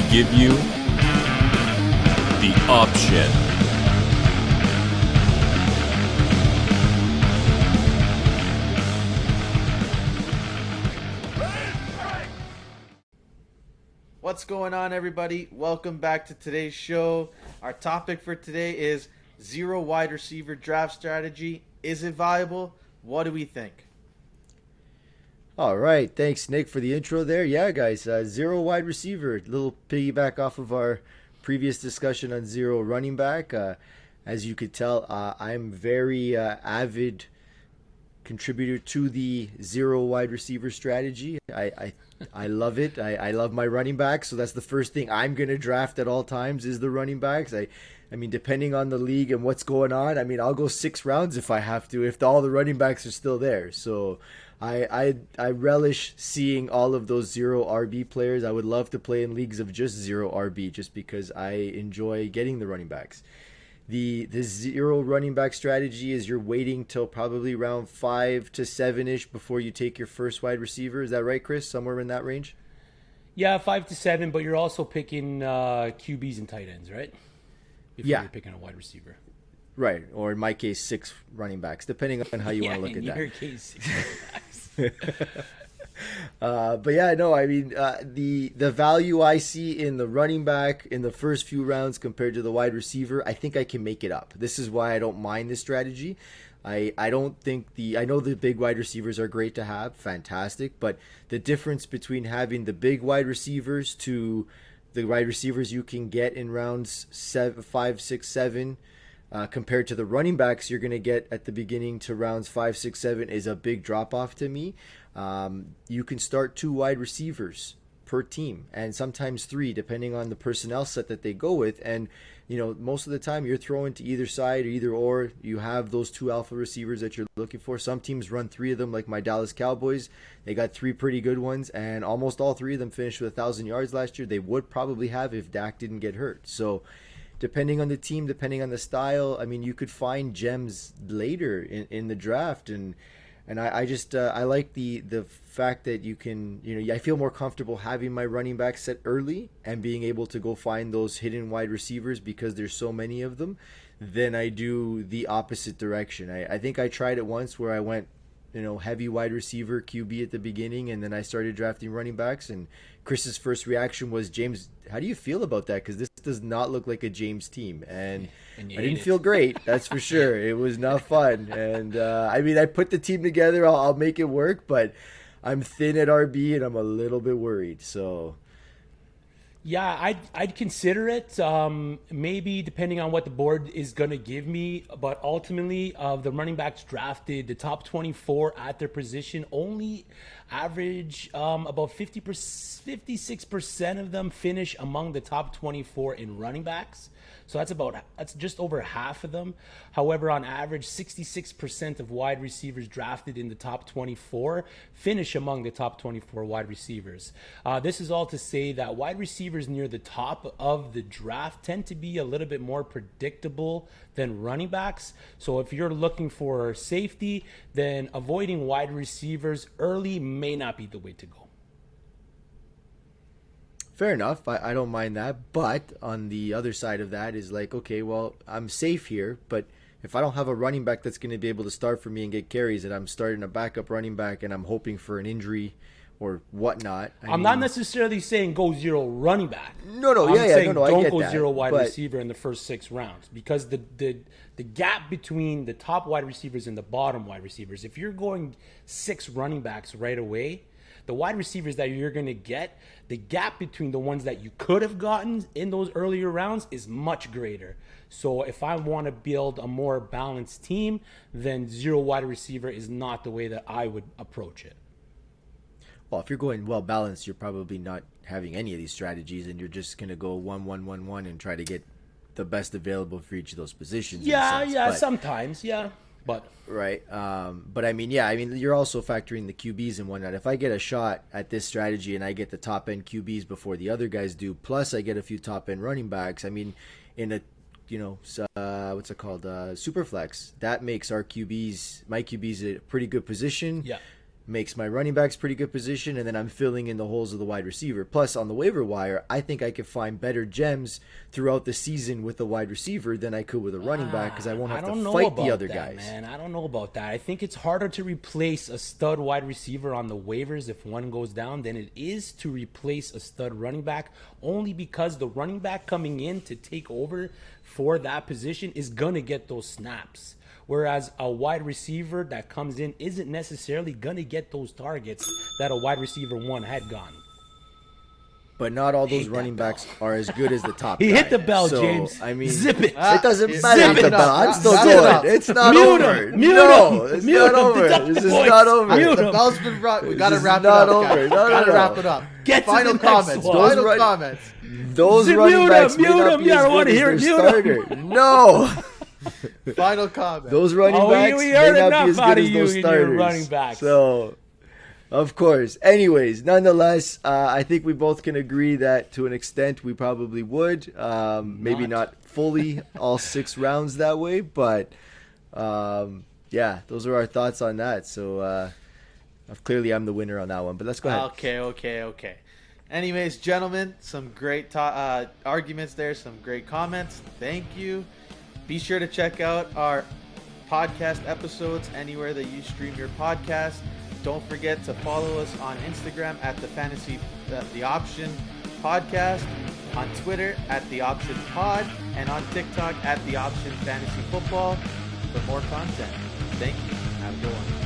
give you the option. What's going on, everybody? Welcome back to today's show. Our topic for today is zero wide receiver draft strategy. Is it viable? What do we think? All right, thanks Nick for the intro there. Yeah, guys, zero wide receiver. Little piggyback off of our previous discussion on zero running back. As you could tell, I'm very avid contributor to the zero wide receiver strategy. I love it. I love my running backs, so that's the first thing I'm going to draft at all times is the running backs. I mean, depending on the league and what's going on, I mean, I'll go 6 rounds if I have to, if all the running backs are still there. So I relish seeing all of those zero RB players. I would love to play in leagues of just zero RB just because I enjoy getting the running backs. The zero running back strategy is you're waiting till probably round 5 to 7-ish before you take your first wide receiver. Is that right, Chris? Somewhere in that range? Yeah, 5 to 7, but you're also picking QBs and tight ends, right? Before you're picking a wide receiver. Right, or in my case, 6 running backs, depending on how you want to look at that. In your case, 6 running backs. But yeah, no, I mean, the value I see in the running back in the first few rounds compared to the wide receiver, I think I can make it up. This is why I don't mind this strategy. I don't think I know the big wide receivers are great to have, fantastic, but the difference between having the big wide receivers to the wide receivers you can get in rounds 5, 6, 7, compared to the running backs you're going to get at the beginning to rounds 5, 6, 7 is a big drop off to me. You can start 2 wide receivers per team and sometimes 3 depending on the personnel set that they go with, and you know, most of the time you're throwing to either side or you have those 2 alpha receivers that you're looking for. Some teams run 3 of them, like my Dallas Cowboys. They got 3 pretty good ones, and almost all 3 of them finished with 1,000 yards last year. They would probably have if Dak didn't get hurt. So depending on the team, depending on the style, I mean, you could find gems later in the draft, and I just I like the fact that you can, you know, I feel more comfortable having my running back set early and being able to go find those hidden wide receivers because there's so many of them than I do the opposite direction. I think I tried it once where I went, you know, heavy wide receiver QB at the beginning, and then I started drafting running backs, and Chris's first reaction was, James, how do you feel about that? Because this does not look like a James team. And I didn't feel great, that's for sure. It was not fun. And I mean, I put the team together. I'll make it work, but I'm thin at RB, and I'm a little bit worried. So Yeah, I'd consider it. Maybe depending on what the board is going to give me, but ultimately, the running backs drafted, the top 24 at their position, only average about 56% of them finish among the top 24 in running backs. So that's just over half of them. However, on average, 66% of wide receivers drafted in the top 24 finish among the top 24 wide receivers. This is all to say that wide receivers near the top of the draft tend to be a little bit more predictable than running backs. So if you're looking for safety, then avoiding wide receivers early may not be the way to go. fair enough. I don't mind that. But on the other side of that is like, okay, well, I'm safe here, but if I don't have a running back that's going to be able to start for me and get carries, and I'm starting a backup running back and I'm hoping for an injury or whatnot. I'm not necessarily saying go zero running back. No, I'm saying I don't get go that, zero wide but receiver in the first 6 rounds, because the gap between the top wide receivers and the bottom wide receivers, if you're going 6 running backs right away, the wide receivers that you're going to get, the gap between the ones that you could have gotten in those earlier rounds is much greater. So if I want to build a more balanced team, then zero wide receiver is not the way that I would approach it. Well, if you're going well balanced, you're probably not having any of these strategies, and you're just going to go 1-1-1-1 and try to get the best available for each of those positions. Sometimes, yeah. But right. But I mean, you're also factoring the QBs and whatnot. If I get a shot at this strategy and I get the top end QBs before the other guys do, plus I get a few top end running backs, I mean, in a, what's it called? Superflex, that makes my QBs a pretty good position. Yeah. makes my running backs pretty good position, and then I'm filling in the holes of the wide receiver. Plus, on the waiver wire, I think I could find better gems throughout the season with a wide receiver than I could with a running back because I won't have to fight the other guys. Man, I don't know about that. I think it's harder to replace a stud wide receiver on the waivers if one goes down than it is to replace a stud running back, only because the running back coming in to take over for that position is going to get those snaps. Whereas a wide receiver that comes in isn't necessarily going to get those targets that a wide receiver one had gone. But not all those running backs are as good as the top He guy. hit the bell, So, James. I mean, Zip it. it doesn't Zip matter it with the up. bell. I'm still Wrap it up. going. It's not Mute over. him. Mute No, him. it's Mute not him. over. Deduct This the is points. not over. Mute The him. bell's been brought. We gotta This is wrap it not up. over. Guys. No, Gotta no. wrap it up. Get to Final the next comments. one. Those Final run- comments. Those Zip, running mute backs him, may mute not him. be Yeah, I as wanna good as hear their it, mute him. starter. No. Final comments. Those running Oh, backs we may heard not be enough as out good of as you those and your starters. running backs. So, of course. Anyways, nonetheless, I think we both can agree that to an extent we probably would. Maybe not fully all 6 rounds that way, but yeah, those are our thoughts on that. So clearly I'm the winner on that one, but let's go ahead. Okay. Anyways, gentlemen, some great arguments there, some great comments. Thank you. Be sure to check out our podcast episodes anywhere that you stream your podcast. Don't forget to follow us on Instagram at the Option Podcast, on Twitter at the Option Pod, and on TikTok at the Option Fantasy Football for more content. Thank you. Have a good one.